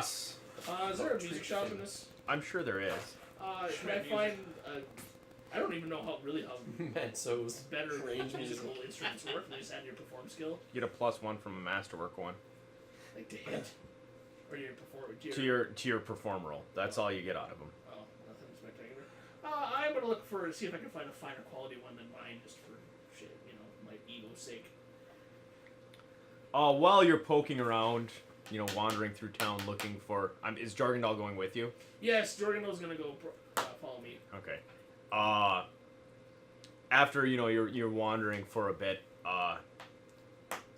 plus. Is there a music shop in this? I'm sure there is. Can I find? I don't even know how Menso's better range musical instruments work. They just add your perform skill, You get a +1 from a masterwork one like to hit, or your perform. to your perform roll. That's all you get out of them. Oh, nothing spectacular. I'm gonna look for see if I can find a finer quality one than mine, just for shit, my ego's sake. While you're poking around, wandering through town looking for, is Jargendal going with you? Yes, Jorgendo's gonna go follow me. Okay. After you're wandering for a bit, a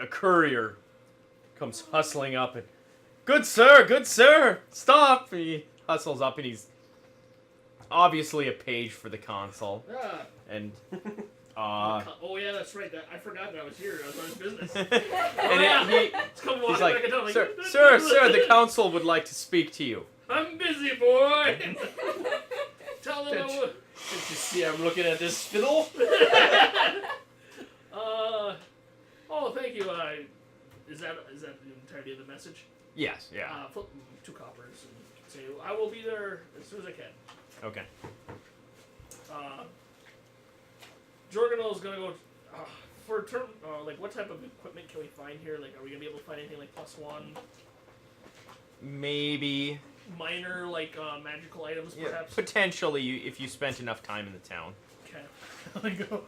courier comes hustling up and, good sir, stop! He hustles up and he's obviously a page for the consul, and oh yeah, that's right. I forgot that I was here. I was on his business. and he's like, sir, sir, the council would like to speak to you. I'm busy, boy. Tell them. Did you see I'm looking at this fiddle? Oh, thank you. Is that the entirety of the message? Yes, yeah. Flip 2 coppers and say I will be there as soon as I can. Okay. Jorgendo's gonna go for a term. What type of equipment can we find here? Like, are we gonna be able to find anything like +1? Maybe. Minor, magical items, perhaps? Potentially, if you spent enough time in the town. Okay. Let me go.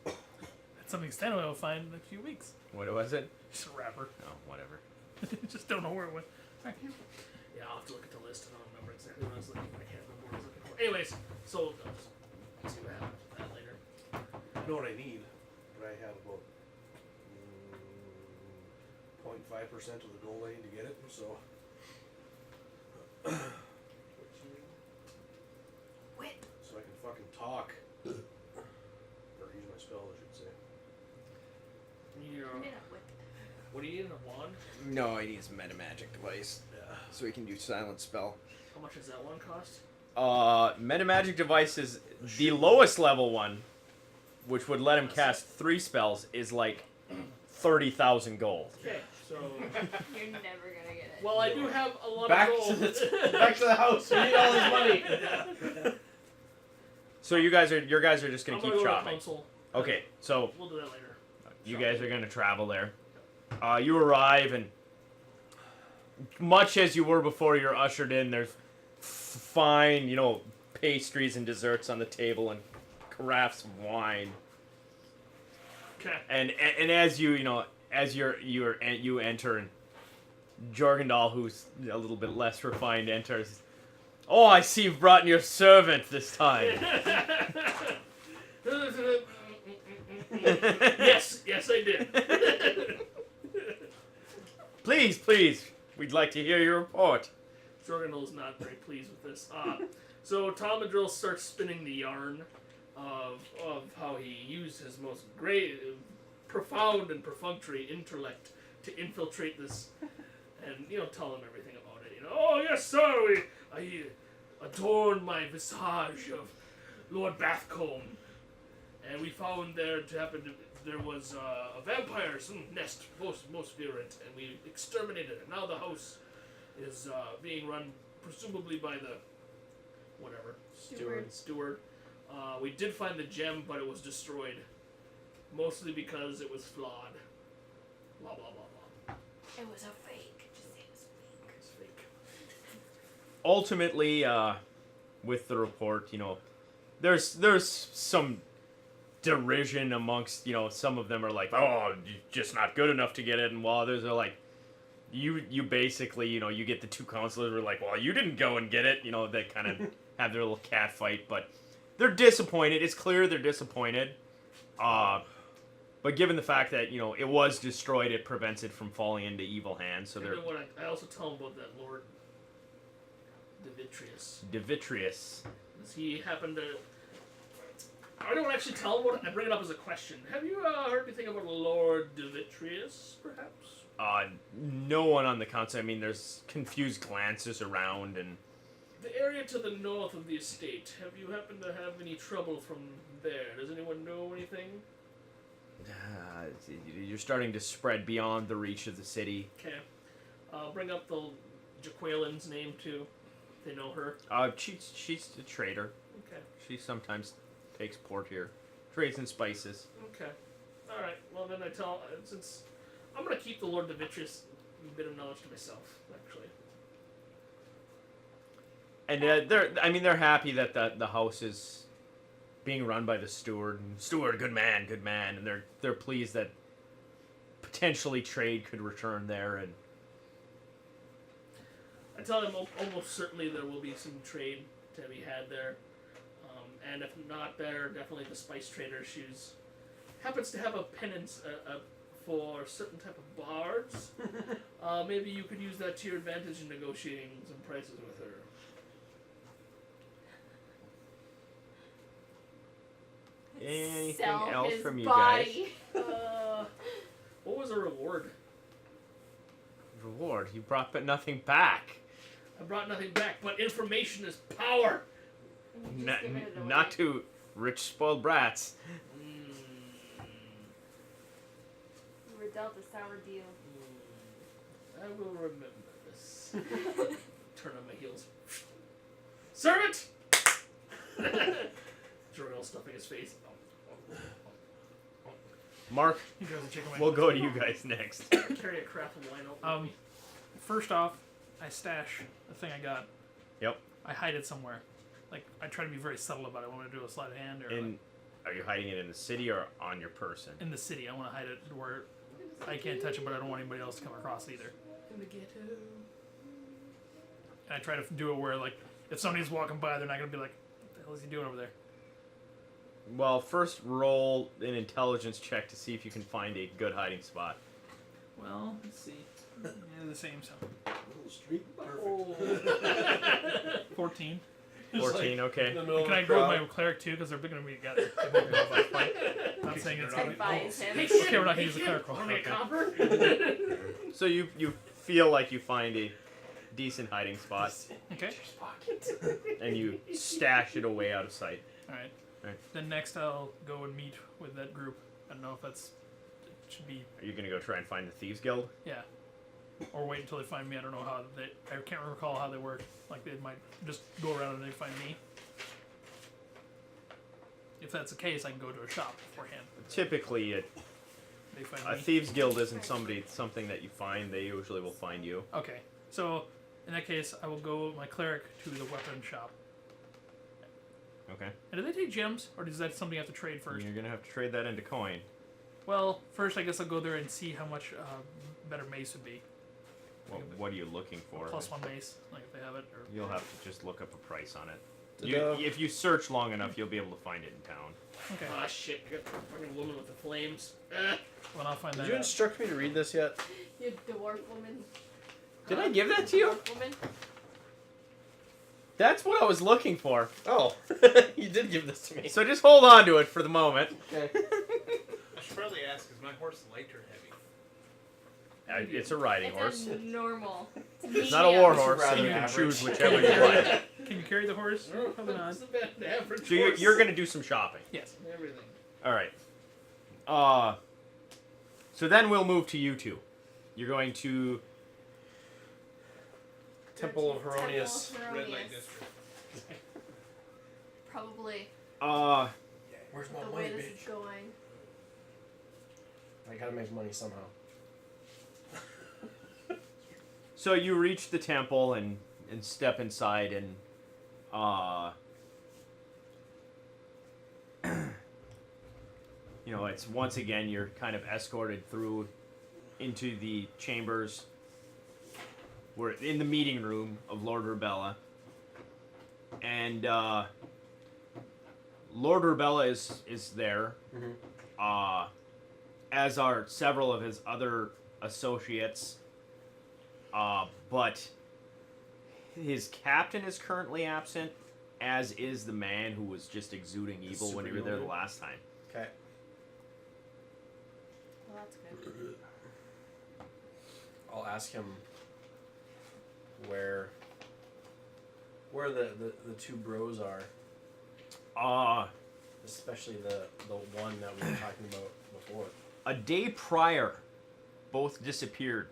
That's something Stanley will find in a few weeks. What was it? Just a wrapper. Oh, whatever. Just don't know where it went. Right. Yeah, I'll have to look at the list. I don't remember exactly what I was looking for. I can't remember what I was looking for. Anyways, so I'll see what happens with that later. I know what I need, but I have about 0.5% of the goal I need to get it, so. Whip. So I can fucking talk. Or use my spell, I should say. Yeah. I need a whip. What do you need? A wand? No, he needs a metamagic device. Yeah. So he can do silent spell. How much does that one cost? Metamagic device is the lowest level one, which would let him cast 3 spells, is like 30,000 gold. Okay, so. You're never gonna get it. Well, I do have a lot Back of gold. to the house. We need all his money. So your guys are just gonna I'm keep gonna go to shopping. console. Okay, so We'll do that later. you guys are gonna travel there. You arrive and, much as you were before you're ushered in, there's fine, pastries and desserts on the table and carafes of wine. Okay. And as you enter, and Jorgendal, who's a little bit less refined, enters. Oh, I see you've brought in your servant this time. Yes, I did. Please, we'd like to hear your report. Jorgendel's not very pleased with this. So Talmadrill starts spinning the yarn of how he used his most great, profound and perfunctory intellect to infiltrate this, and tell him everything about it. Oh yes, sir, I adorned my visage of Lord Bathcombe, and we found there was a vampire's nest, most virulent, and we exterminated it. Now the house is being run presumably by the steward. We did find the gem, but it was destroyed, mostly because it was flawed. Blah blah blah blah. It was a fake. Just say it was fake. It's fake. Ultimately, with the report, there's some derision amongst, some of them are like, oh, you're just not good enough to get it, and while others are like, you basically, you get the 2 counselors who are like, well, you didn't go and get it, they kind of have their little cat fight, but they're disappointed. It's clear they're disappointed. But given the fact that, it was destroyed, it prevents it from falling into evil hands, so they're... I also tell him about that Lord Devitrius. Does he happen to... I don't actually tell him what I bring it up as a question. Have you heard anything about Lord Devitrius, perhaps? No one on the council. I mean, there's confused glances around, and... The area to the north of the estate, have you happened to have any trouble from there? Does anyone know anything? You're starting to spread beyond the reach of the city. Okay. Bring up the Jaquelin's name too. If they know her. She's a trader. Okay. She sometimes takes port here. Trades in spices. Okay. All right. Well, then I tell since I'm gonna keep the Lord Demetrius bit of knowledge to myself, actually. And they're happy that the house is being run by the steward. And steward, good man, and they're pleased that potentially trade could return there. And I tell them almost certainly there will be some trade to be had there, and if not there, definitely the spice trader. She's happens to have a penance for a certain type of bards. Maybe you could use that to your advantage in negotiating some prices with her. anything Sell else his from you guys? body. What was the reward? Reward? You brought but nothing back. I brought nothing back, but information is power. And you Not, just give it away. not to rich spoiled brats. You were dealt a sour deal. I will remember this. Turn on my heels. Servant! Jorel stuffing his face. Mark, You guys are checking my we'll go to you guys next. Carry a crap of wine out with me. First off, I stash the thing I got. Yep. I hide it somewhere. Like, I try to be very subtle about it. I want to do a sleight of hand or like, Are you hiding it in the city or on your person? in the city. I want to hide it where I can't touch it, but I don't want anybody else to come across it either. In the ghetto. And I try to do it where, like, if somebody's walking by, they're not going to be like, what the hell is he doing over there? Well, first roll an intelligence check to see if you can find a good hiding spot. Well, let's see. Yeah, the same. So Little street. Oh. 14. 14, okay. Can I go with my cleric too? Because they're going to be together. They both know about fight. Not saying it's going to be. Advise him. Okay, we're not going to use the cleric roll. Want me a Okay. copper? So you feel like you find a decent hiding spot, Okay. and you stash it away out of sight. Alright. Right. Then next I'll go and meet with that group. I don't know if that's. It should be. Are you gonna go try and find the Thieves Guild? Yeah. Or wait until they find me. I don't know how they. I can't recall how they work. Like they might just go around and they find me. If that's the case, I can go to a shop beforehand. Typically, They find a me. Thieves Guild isn't something that you find. They usually will find you. Okay. So in that case, I will go with my cleric to the weapon shop. Okay. And do they take gems, or is that something I have to trade first? You're gonna have to trade that into coin. Well, first I guess I'll go there and see how much better mace would be. What are you looking for? Plus one mace, like if they have it. Or... You'll have to just look up a price on it. Ta-da. If you search long enough, you'll be able to find it in town. Okay. Ah, shit. I got the fucking woman with the flames. Well, I'll find Did that you out. instruct me to read this yet? You dwarf woman. Did I give that to you? Dwarf woman. That's what I was looking for. Oh, you did give this to me. So just hold on to it for the moment. Okay. I should probably ask, is my horse light or heavy? It's a riding It's horse. a normal. It's not a war medium. horse, so Rather you can average. choose whichever you like. Can you carry the horse? Probably not. It's a bad average So horse. you're gonna do some shopping. Yes. Everything. All right. So then we'll move to you two. You're going to. Temple of Heronius. Temple of Red light Heronius. district. Probably Where's my the money, way this is bitch? going. I gotta make money somehow. So you reach the temple and step inside and it's once again you're kind of escorted through into the chambers. We're in the meeting room of Lord Rebella. And Lord Rebella is there. Mhm. As are several of his other associates. But his captain is currently absent, as is the man who was just exuding evil when you were there the last time. Okay. Well, that's good. I'll ask him where the two bros are, especially the one that we were talking about before. A day prior, both disappeared.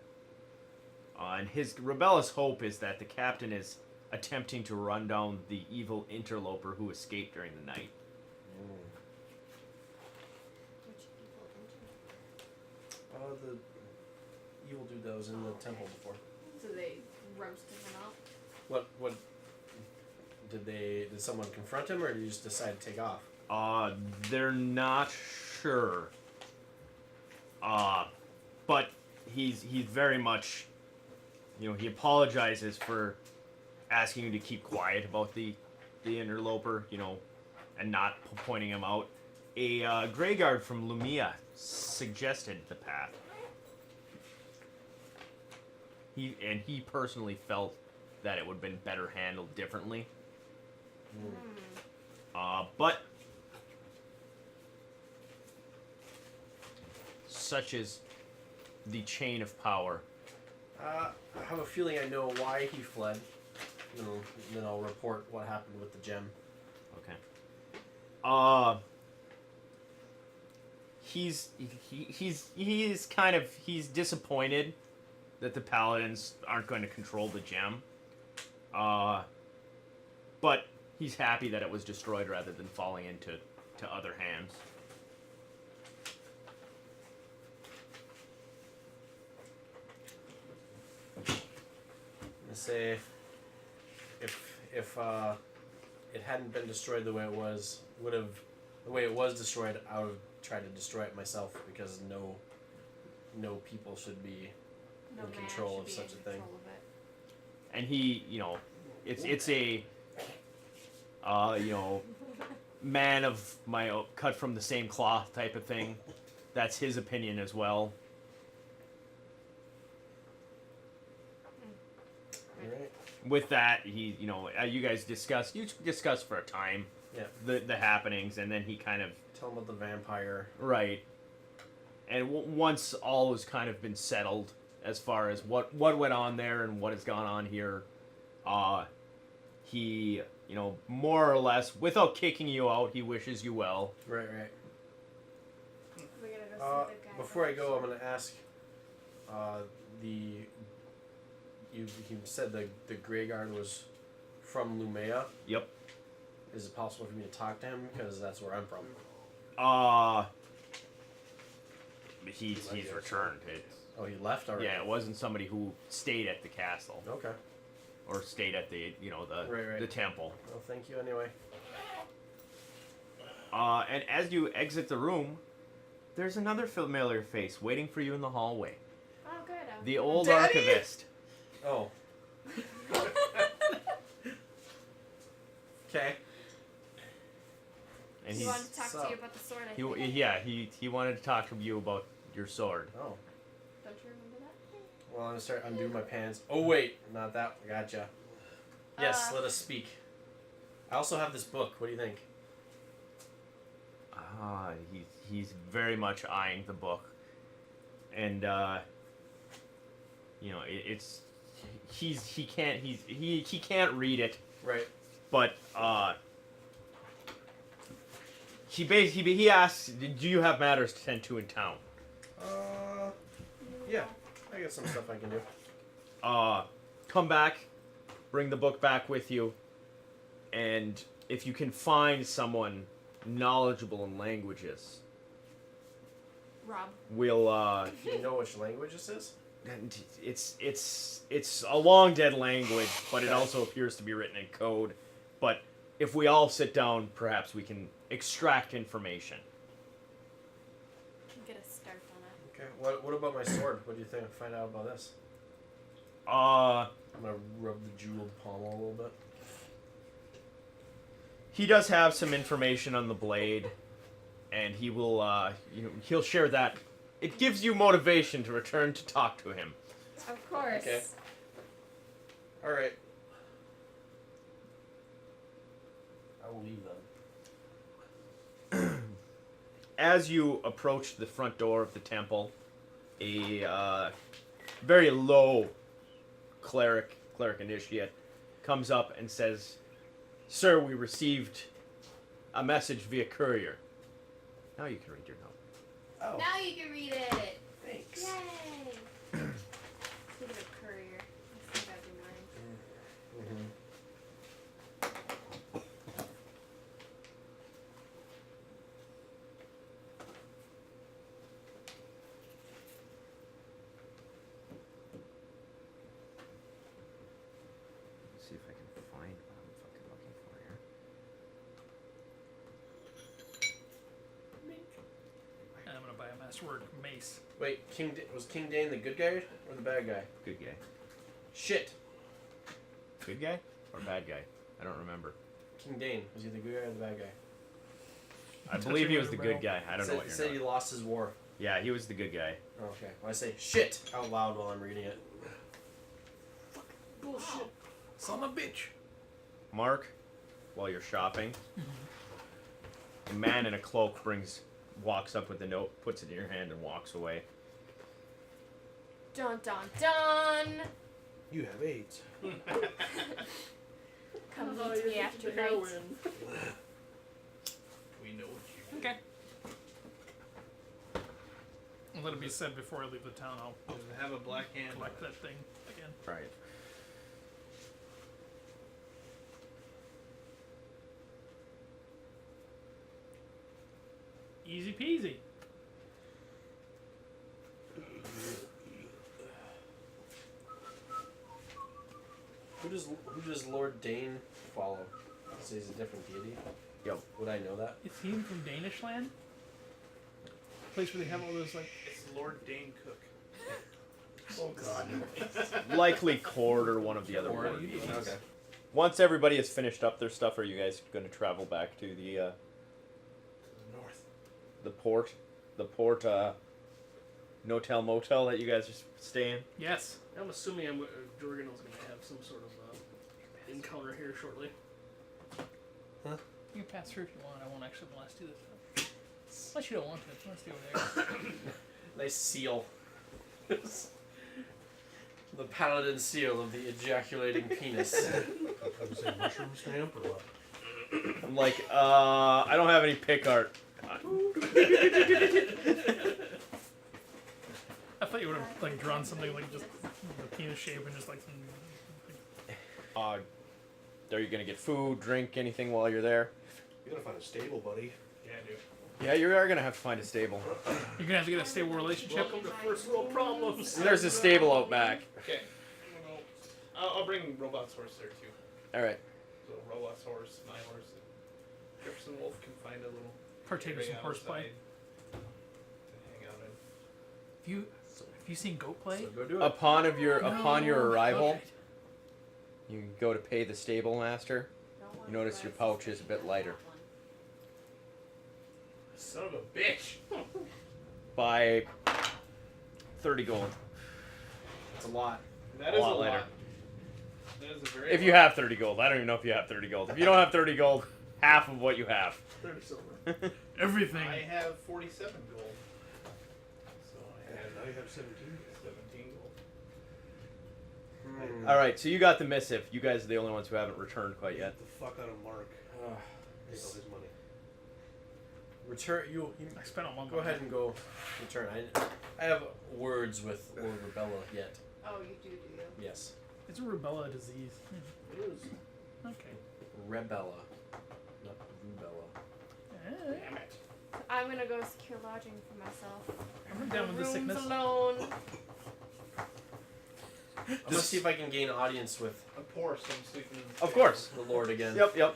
And his rebellious hope is that the captain is attempting to run down the evil interloper who escaped during the night. Which evil internet? The evil dude that was in the temple before. So they roasted him out. What did someone confront him, or did he just decide to take off? They're not sure. But he's very much, he apologizes for asking you to keep quiet about the interloper, and not pointing him out. A Grey Guard from Lumia suggested the path. He personally felt that it would have been better handled differently. But such is the chain of power. I have a feeling I know why he fled. Then I'll report what happened with the gem. Okay. He's disappointed that the paladins aren't going to control the gem. But he's happy that it was destroyed rather than falling into other hands. I say, if it hadn't been destroyed the way it was, destroyed, I would have tried to destroy it myself, because no people should be No in man control should of be such in a thing. control of it. And he, it's a man of my own, cut from the same cloth type of thing. That's his opinion as well. Alright. With that, he, you guys discuss for a time Yeah. the happenings, and then he kind of Tell him about the vampire. right. And once all has kind of been settled as far as what went on there and what has gone on here, he, more or less, without kicking you out, he wishes you well. Right. We're gonna go see the guy. Before I go, I'm gonna ask. You said the Grey Guard was from Lumea. Yep. Is it possible for me to talk to him, because that's where I'm from? He's returned. Oh, he left already. Yeah, it wasn't somebody who stayed at the castle Okay. or stayed at the Right. the temple. Well, thank you anyway. And as you exit the room, there's another familiar face waiting for you in the hallway. Oh, good. The old Daddy! archivist. Oh. Okay. And He he's wanted to talk to you about the sword. I think. he wanted to talk to you about your sword. Oh. Don't you remember that? Well, I'm gonna start undoing my pants. Oh wait, not that. Gotcha. Yes, let us speak. I also have this book. What do you think? He's very much eyeing the book, and he can't read it, Right. but he asks, do you have matters to tend to in town? Yeah. I got some stuff I can do. Come back, bring the book back with you, and if you can find someone knowledgeable in languages, Rob. we'll Do you know which language this is? and it's a long dead language, but it also appears to be written in code. But if we all sit down, perhaps we can extract information. Get a start on it. Okay. What about my sword? What do you think? Find out about this. Uh, I'm gonna rub the jeweled pommel a little bit. he does have some information on the blade, and he will, he'll share that. It gives you motivation to return to talk to him. Of course. Okay. All right. I will leave then. As you approach the front door of the temple, a very low cleric initiate comes up and says, "Sir, we received a message via courier." Now you can read your note. Oh. Now you can read it. Thanks. Yay! Speaking of courier, last word. Mace. Wait, was King Dane the good guy or the bad guy? Good guy. Shit. Good guy or bad guy? I don't remember. King Dane, was he the good guy or the bad guy? I believe he was the good guy. I don't know what He you're said he not. lost his war. Yeah, he was the good guy. Oh, okay. Well, I say shit out loud while I'm reading it. Bullshit. Son of a bitch. Mark, while you're shopping, a man in a cloak walks up with the note, puts it in your hand, and walks away. Dun dun dun. You have AIDS. Come Oh, meet you're me after addicted to night. heroin. We know what you Okay. And let it be said before I leave the town, I'll Does it have a black hand? collect that thing again. Right. Easy peasy. Who does Lord Dane follow? So he's a different deity. Yep. Would I know that? Is he from Danish land? Place where they have all those like. It's Lord Dane Cook. Oh god. Likely Cord or one of the other Cord. war deities. Okay. Once everybody has finished up their stuff, are you guys going to travel back to the North. port, no-tell motel that you guys are staying? Yes. I'm assuming Jorgenel's going to have some sort of encounter here shortly. You can pass through if you want. I won't actually molest you this time. Unless you don't want to. Let's stay over there. Nice seal. The paladin seal of the ejaculating penis. I would say mushroom stamp or what? I'm like, I don't have any pick art. I thought you would have like drawn something like just the penis shape and just like some. Are you going to get food, drink, anything while you're there? You gotta find a stable, buddy. Yeah, I do. Yeah, you are going to have to find a stable. You're gonna have to get a stable relationship. Welcome to first world problems. There's a stable out back. Okay. I'll bring Robot's horse there too. All right. So Robot's horse, my horse, and Jefferson Wolf can find a little Partake of area some horseplay. outside to hang out in. Have you seen goat play? So go do it. Upon your arrival, Okay. you go to pay the stable master. You notice your pouch is a bit lighter. Son of a bitch! By 30 gold. It's a lot. That A is lot a later. lot. That is a very If you lot. have 30 gold. I don't even know if you have 30 gold. If you don't have 30 gold, half of what you have. 30 silver. Everything. I have 47 gold. So I And have now you have 17. 17 gold. Hmm. All right, so you got the missive. You guys are the only ones who haven't returned quite yet. Get the fuck out of Mark. Take all his money. Return. You I spent all my go ahead and go. Return. I have words with Lord Rebella yet. Oh, you do you? Yes. It's a rubella disease. It is. Okay. Rebella, not rubella. Damn it. I'm gonna go secure lodging for myself. I'm down with the Rooms sickness. alone. I'm gonna see if I can gain audience with Of course, I'm sleeping in the Of stable. course. the Lord again. Yep. How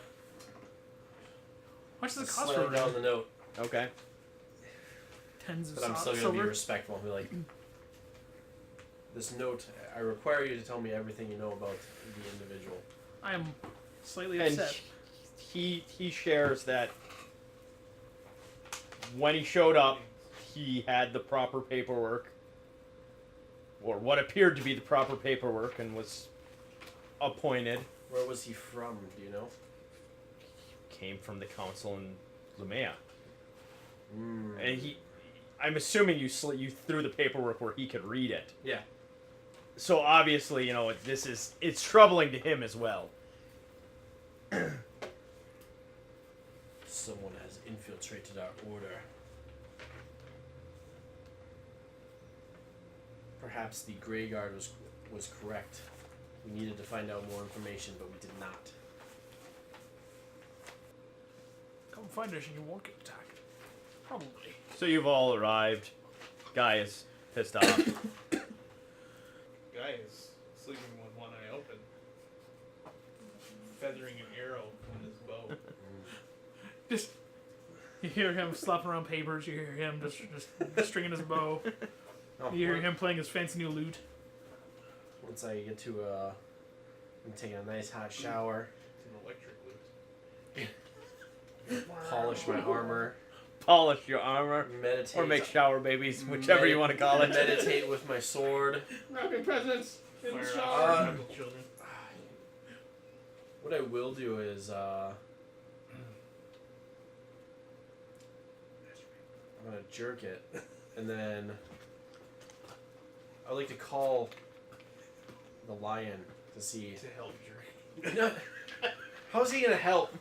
much does it cost for Slam a down room? the note, Okay. Tens of but I'm still gonna be silver. respectful. I'll be like, this note. I require you to tell me everything you know about the individual. I am slightly And upset. he shares that when he showed up, he had the proper paperwork, or what appeared to be the proper paperwork, and was appointed. Where was he from? Do you know? Came from the council in Lumea. Mm. And I'm assuming you threw the paperwork where he could read it. Yeah. So obviously, it's troubling to him as well. Someone has infiltrated our order. Perhaps the Grey Guard was correct. We needed to find out more information, but we did not. Come find us and you won't get attacked. Probably. So you've all arrived. Guy is pissed off. Guy is sleeping with one eye open, feathering an arrow from his bow. Just You hear him slapping around papers. You hear him just stringing his bow. Oh, You hear him playing his fancy new lute. Once I get to I'm taking a nice hot shower, It's an electric loot. polish my armor, Polish your armor. meditate, Or make shower babies, whichever you want to call it. meditate with my sword. Wrapping presents in the Fire shower. off your little children. What I will do is I'm gonna jerk it, and then I'd like to call the lion to see. To help your. How's he gonna help?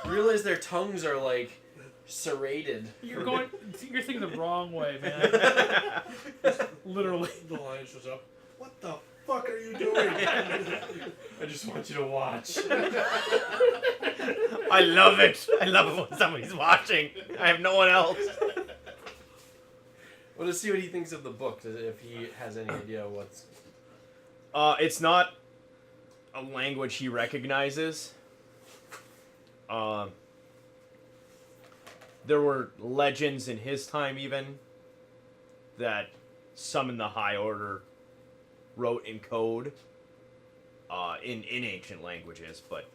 Realize their tongues are like serrated. You're thinking the wrong way, man. Literally. The lion shows up. What the fuck are you doing? I just want you to watch. I love it. I love it when somebody's watching. I have no one else. Well, let's see what he thinks of the book. If he has any idea what's. It's not a language he recognizes. There were legends in his time even that some in the High Order wrote in code in ancient languages, but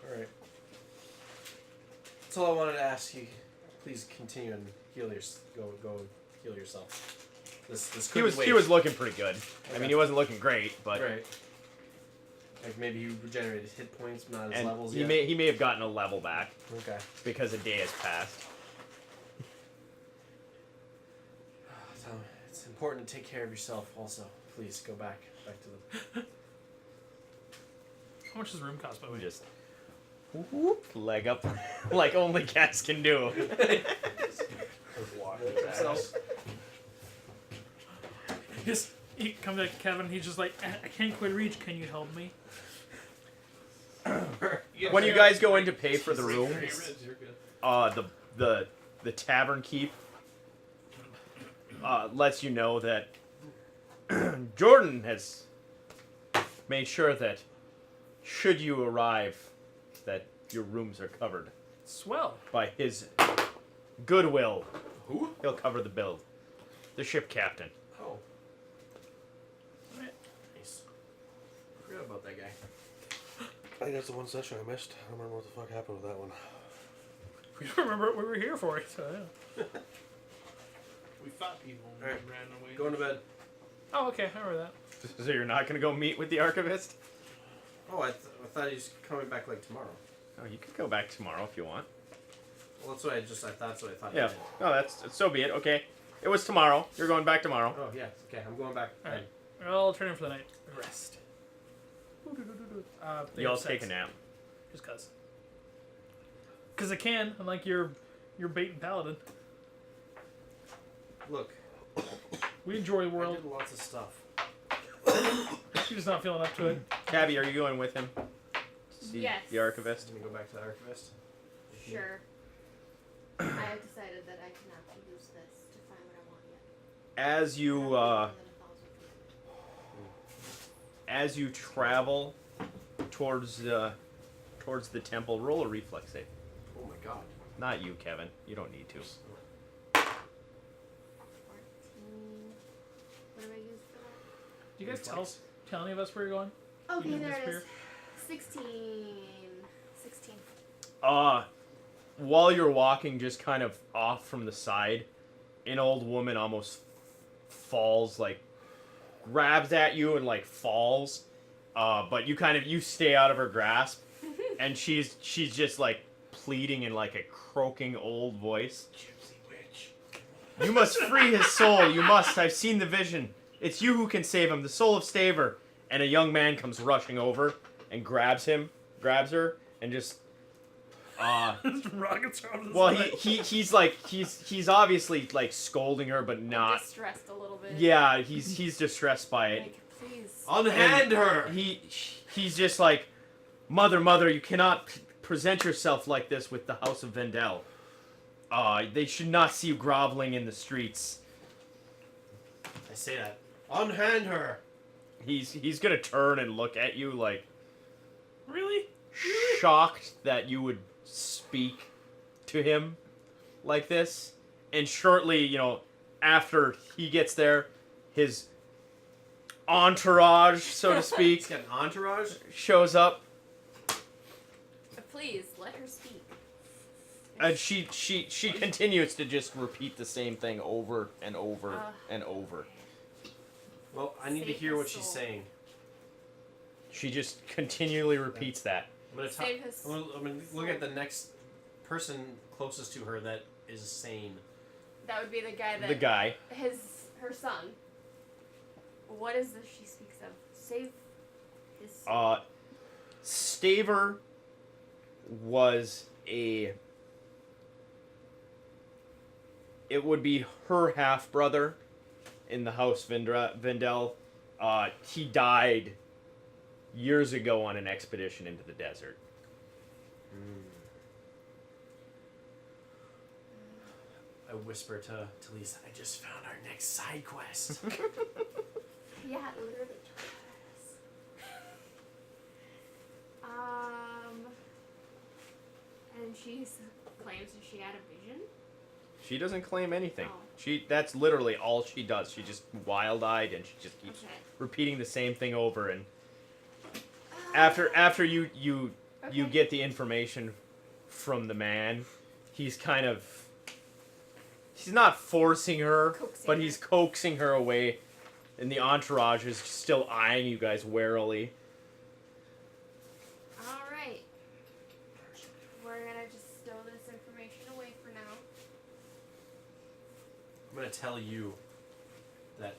Alright. That's all I wanted to ask you. Please continue and heal go heal yourself. This he couldn't was wait. he was looking pretty good. I Okay. mean, he wasn't looking great, but Right. Like maybe he regenerated hit points, not his and levels he yet. may have gotten a level back Okay. because a day has passed. So it's important to take care of yourself also. Please go back to the How much does the room cost, by the way? Just whoop, leg up like only cats can do. He comes back to Kevin. He's just like, I can't quite reach. Can you help me? When you guys go in to pay for the You're room, good. the tavern keep lets you know that Jordan has made sure that should you arrive, that your rooms are covered Swell. by his goodwill. Who? He'll cover the bill. The ship captain. Oh. Nice. Forgot about that guy. I think that's the one session I missed. I don't remember what the fuck happened with that one. We don't remember what we were here for. So yeah. We fought people and Alright. ran away. Going to bed. Oh, okay. I remember that. So you're not gonna go meet with the archivist? Oh, I thought he's coming back like tomorrow. Oh, you could go back tomorrow if you want. Well, that's what I thought. That's what I thought. Yeah. he did. No, that's so be it. Okay. It was tomorrow. You're going back tomorrow. Oh yeah. Okay, I'm going back. All right. I'll turn in for the night. Rest. They You all have take sex. a nap. Just cause. Cause I can. Unlike your bait and paladin. Look, We enjoy the I world. did lots of stuff. She's just not feeling up to it. Cabby, are you going with him? To see Yes. the archivist? Let me go back to the archivist. Sure. I have decided that I cannot use this to find what I want yet. As I you don't need more than 1,000 people. as you travel towards the temple, roll a reflex save. Oh my god. Not you, Kevin. You don't need to. 14. What do I use for that? Do you guys Reflex. tell any of us where you're going? Okay, You there it disappear? is. 16. 16. While you're walking just kind of off from the side, an old woman almost falls, like grabs at you and like falls. But you stay out of her grasp, and she's just like pleading in like a croaking old voice. Gypsy witch. You must free his soul. You must. I've seen the vision. It's you who can save him. The soul of Staver. And a young man comes rushing over and grabs her, and just. Rockets are on the Well, side. he's obviously like scolding her, but not. Distressed a little bit. Yeah, he's distressed by it. Like, please. Unhand her! He's just like, mother, you cannot present yourself like this with the House of Vendel. They should not see you groveling in the streets. I say that. Unhand her! He's gonna turn and look at you like, Really? shocked that you would speak to him like this. And shortly, after he gets there, his entourage, so to He's speak, got an entourage. shows up. Please let her speak. And she continues to just repeat the same thing over and over and over. Well, I need to Save hear his what she's soul. saying. She just continually repeats that. I'm gonna, Save his I'm gonna look at the next person closest to her that is sane. That would be the guy that The guy. her son. What is this she speaks of? Save his soul. Staver was it would be her half brother in the House Vendel. He died years ago on an expedition into the desert. I whisper to Lisa, I just found our next side quest. Yeah, literally. And she claims that she had a vision. She doesn't claim anything. Oh. That's literally all she does. She just wild-eyed and she just keeps Okay. repeating the same thing over. And after you Okay. get the information from the man, he's not forcing her, Coaxing but her. he's coaxing her away, and the entourage is still eyeing you guys warily. All right. We're gonna just stow this information away for now. I'm gonna tell you that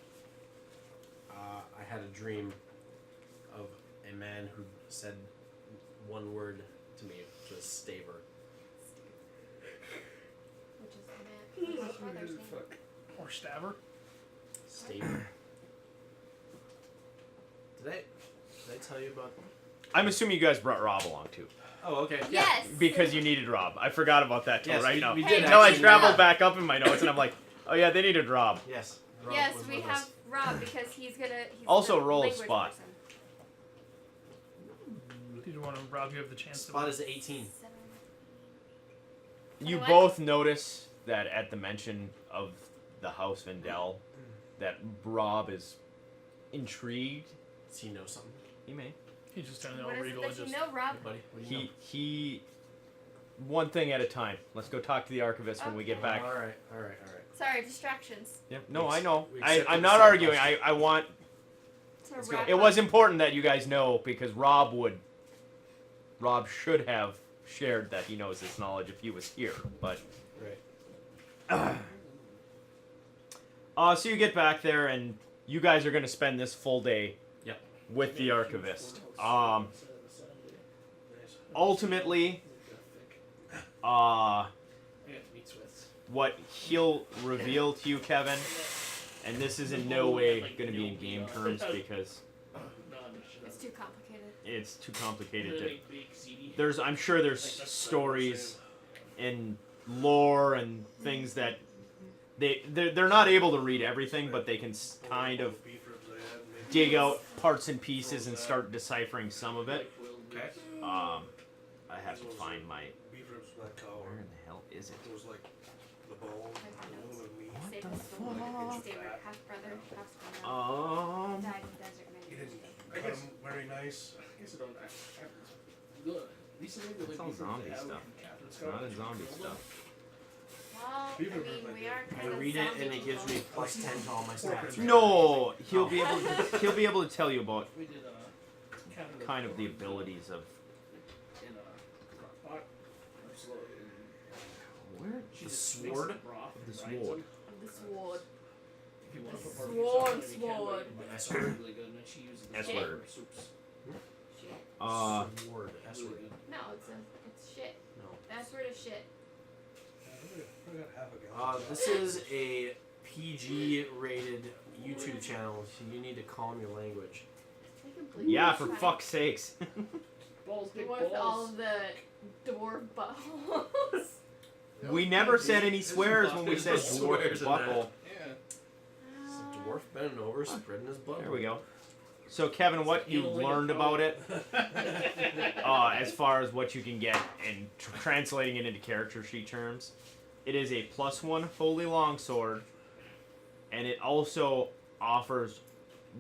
I had a dream of a man who said one word to me, which was Staver. Which is the man. My brother's name. Or Staver. Staver. Did I tell you about? I'm assuming you guys brought Rob along too, Oh, okay. Yes. because you needed Rob. I forgot about that till Yes, right we- now. we did No, I actually. traveled Yeah. back up in my notes, and I'm like, oh yeah, they needed Rob. Yes. Rob Yes, was we with have us. Rob because he's Also the roll a language spot. person. Did you want to rob you of the chance Spot to? is 18. 7. You What? both notice that at the mention of the House Vendel, that Rob is intrigued. Does he know something? He may. He's just turning all What is it regal that and you just. know, Rob? Hey, buddy. What do you know? He one thing at a time. Let's go talk to the archivist when we get Okay. back. All right. Sorry, distractions. Yeah, no, We I know. we accepted I'm the not side arguing. quest. I want. To Let's go. wrap It up. was important that you guys know because Rob should have shared that he knows this knowledge if he was here. But Right. so you get back there and you guys are gonna spend this full day. Yep. With the archivist. Nice. Ultimately, I got to meet Swiss. what he'll reveal to you, Kevin, and this is in no way going to be in game terms because It's too complicated. it's too complicated to. I'm sure there's stories and lore and things that they're not able to read everything, but they can kind of dig out parts and pieces and start deciphering some of it. Okay. I have to find my. Beef ribs from that cow. Where in the hell is it? It was like the bone, a little bit of meat. Save the his soul. fuck? Save her half brother, half son. Died in the desert many He years didn't ago. cut him very nice. I guess I don't. Lisa made That's all zombie stuff. It's not in zombie stuff. Well, I mean, we are I kind of read it zombie and it gives me people. +10 to all my stats. No, he'll be able to tell you about We did Canada kind of the abilities of in a crock pot. where She The just makes sword? the broth The and sword. grinds them. The sword. If you want to The put barbecue sauce on it, you can, sword. but S it's word. really good. And then she uses the S sword word. for soups. Shit. Sword. It's S really word. good. No, it's shit. No. That's word is shit. I got half a gallon. This is a PG rated YouTube channel, so you need to calm your language. I completely yeah, for tried fuck's sakes. Balls, big with all balls. the dwarf buttholes. We never said any swears when we said There's dwarf swears in butthole. Yeah. It's a dwarf bending over, spreading his butt. There we go. So Kevin, what you've Healing learned power. about it, as far as what you can get and translating it into character sheet terms, it is a +1 holy longsword, and it also offers,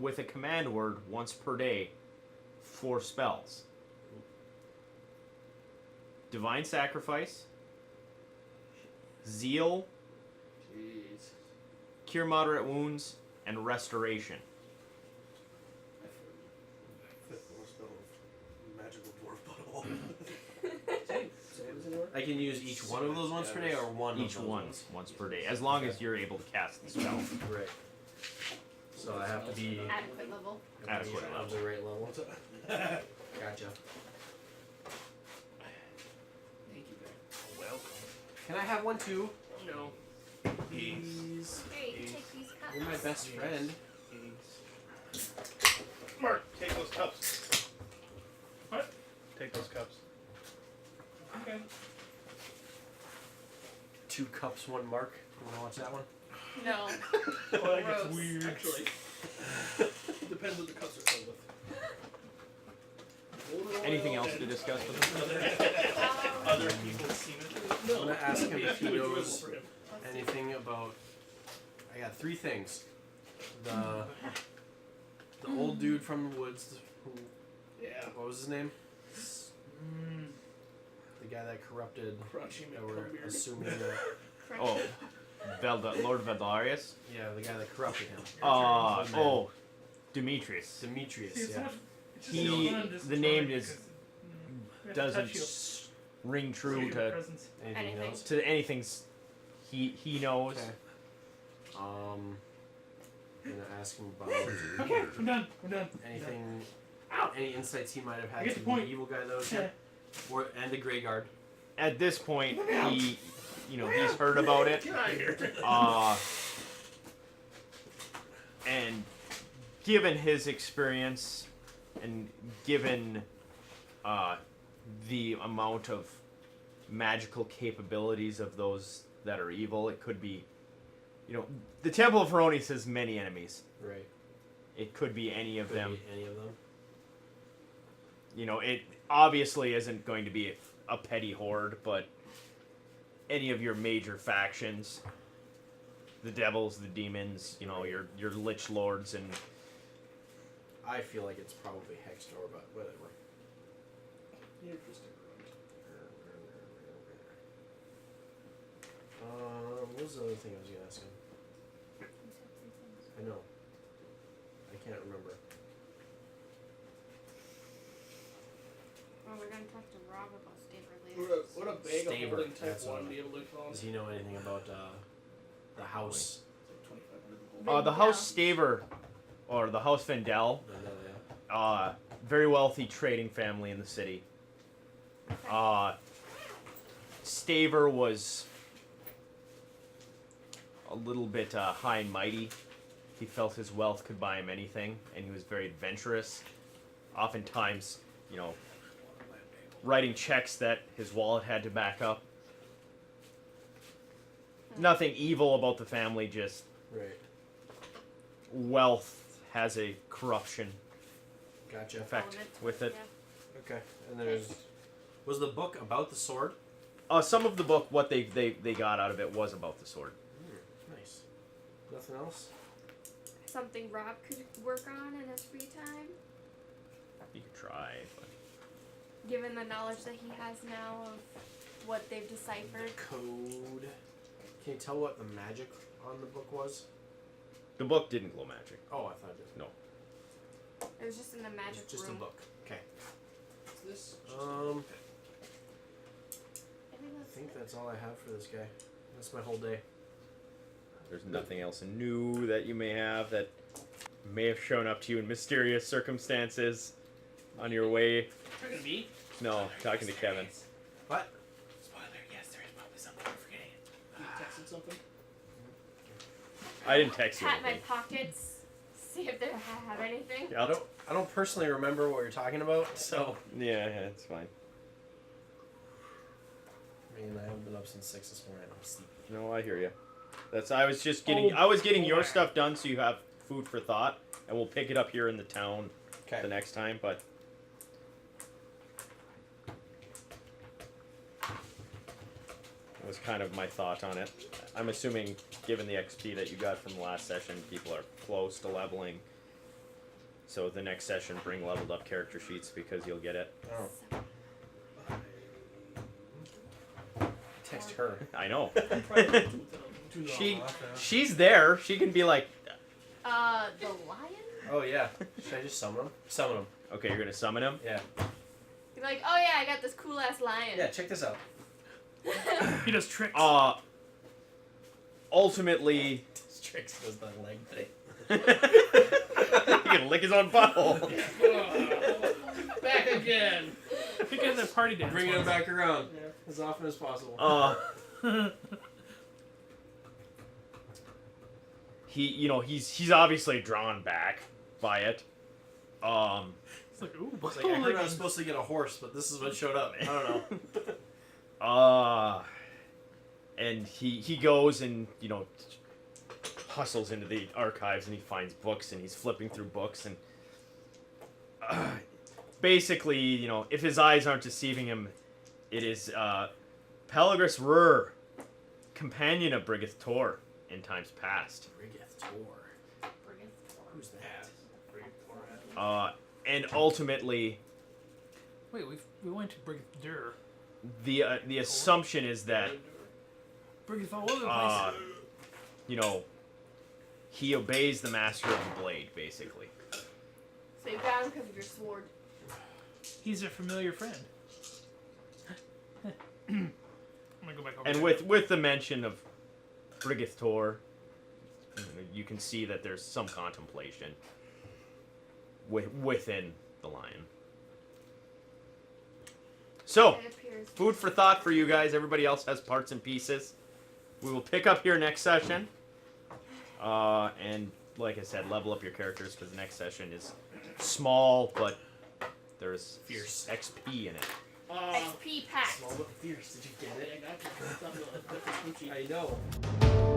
with a command word, once per day, 4 spells: Divine Sacrifice, Zeal, Jeez. Cure Moderate Wounds, and Restoration. Fifth more spell of magical dwarf bottle. I can use each one of those once per day, or one. Each of those one ones? once per day, as long as you're able to cast the spell. Right. So I have to be Adequate level. Adequate of the right level. Gotcha. Thank you, guys. Welcome. Can I have one too? No. Please. Here, you take these cups. You're my best friend. Mark, take those cups. What? Take those cups. Okay. 2 cups, 1 mark. You wanna watch that one? No. Well, that gets Gross. weird. Actually, depends what the cups are filled with. Anything else to discuss with him? Other people's semen. I'm No. gonna ask him if he Too enjoyable knows for him. anything about. I got 3 things. The old dude from the woods who. Yeah. What was his name? The guy that corrupted. Crunchy That we're McCumbeard. assuming that. Oh, Lord Veldarius? Yeah, the guy that corrupted him. Demetrius. Demetrius. See, it's Yeah. much, it's just He- so fun just the to name try is- because, we have to Doesn't touch you. ring true See your to presence. Anything he Anything. knows? anything he knows. Okay. I'm gonna ask him about Okay, I'm done. I'm done. anything, any insights he might have I had get to the the point. evil guy that was Yeah. here, and the Grey Guard. At this point, he's heard about it. Get out of here. And given his experience, and given the amount of magical capabilities of those that are evil, it could be, the Temple of Heronis has many enemies. Right. It could be any of Could them. be any of them. It obviously isn't going to be a petty horde, but any of your major factions, the devils, the demons, your lich lords, and I feel like it's probably Hextor, but whatever. Interesting. What was the other thing I was gonna ask him? I know. I can't remember. Well, we're gonna talk to Rob about Staver Would a bag of Staver, holding type that's what 1 I- be able to call? Does he know anything about the house? It's like 2,500 the House Staver, or the House Vendel, very wealthy trading family in the city. Staver was a little bit high and mighty. He felt his wealth could buy him anything, and he was very adventurous. Oftentimes, writing checks that his wallet had to back up. Nothing evil about the family, just Right. wealth has a corruption Gotcha. effect with it. Okay. And was the book about the sword? Some of the book, what they got out of it was about the sword. Nice. Nothing else? Something Rob could work on in his free time, You could try, but given the knowledge that he has now of what they've deciphered. Code. Can you tell what the magic on the book was? the book didn't glow magic. Oh, I thought it did. No. It was just in the magic It's just room. a book. Okay. This. I think I that's think it. that's all I have for this guy. That's my whole day. There's nothing else new that you may have that may have shown up to you in mysterious circumstances on your way. Talking to me? No, talking to Kevin. What? Spoiler, yes, there is probably something we're forgetting. You texted something? I didn't text you Pat my anything. pockets, see if they have anything. Yeah, I don't personally remember what you're talking about, so yeah, it's fine. I mean I haven't been up since 6 this morning. I'm sleepy. No, I hear you. I was just getting your back. stuff done so you have food for thought, and we'll pick it up here in the town Okay. the next time, but it was kind of my thought on it. I'm assuming, given the XP that you got from the last session, people are close to leveling. So the next session, bring leveled up character sheets because you'll get it. Oh, So, text her. I know. Probably 2,000. She's there. She can be like, the lion? Oh yeah. Should I just summon him? Summon him. okay, you're gonna summon him. Yeah. You're like, oh yeah, I got this cool ass lion. Yeah. Check this out. He does tricks. Ultimately, Strix does the leg thing. he can lick his own butthole. Back again. He gets that party dance. Bringing him once. back around as often as possible. He's obviously drawn back by it. It's like, ooh, It's like, I heard I was supposed to get a horse, but this is what showed up. I don't know. And he goes and hustles into the archives and he finds books and he's flipping through books and basically, if his eyes aren't deceiving him, it is Pelagris Rur, companion of Brigith Tor in times past. Brigith Tor. Who's that? And ultimately, Wait, we went to Brigith Dur. the assumption is that Brigith all over the place. he obeys the master of the blade, basically. So you got him because of your sword. He's a familiar friend. I'm gonna go back over And there. with the mention of Brigith Tor, you can see that there's some contemplation within the lion. So, It appears. food for thought for you guys. Everybody else has parts and pieces. We will pick up here next session. And like I said, level up your characters because the next session is small, but there's Fierce. XP in it. XP pack. Small but fierce. Did you get it? I got you. I know.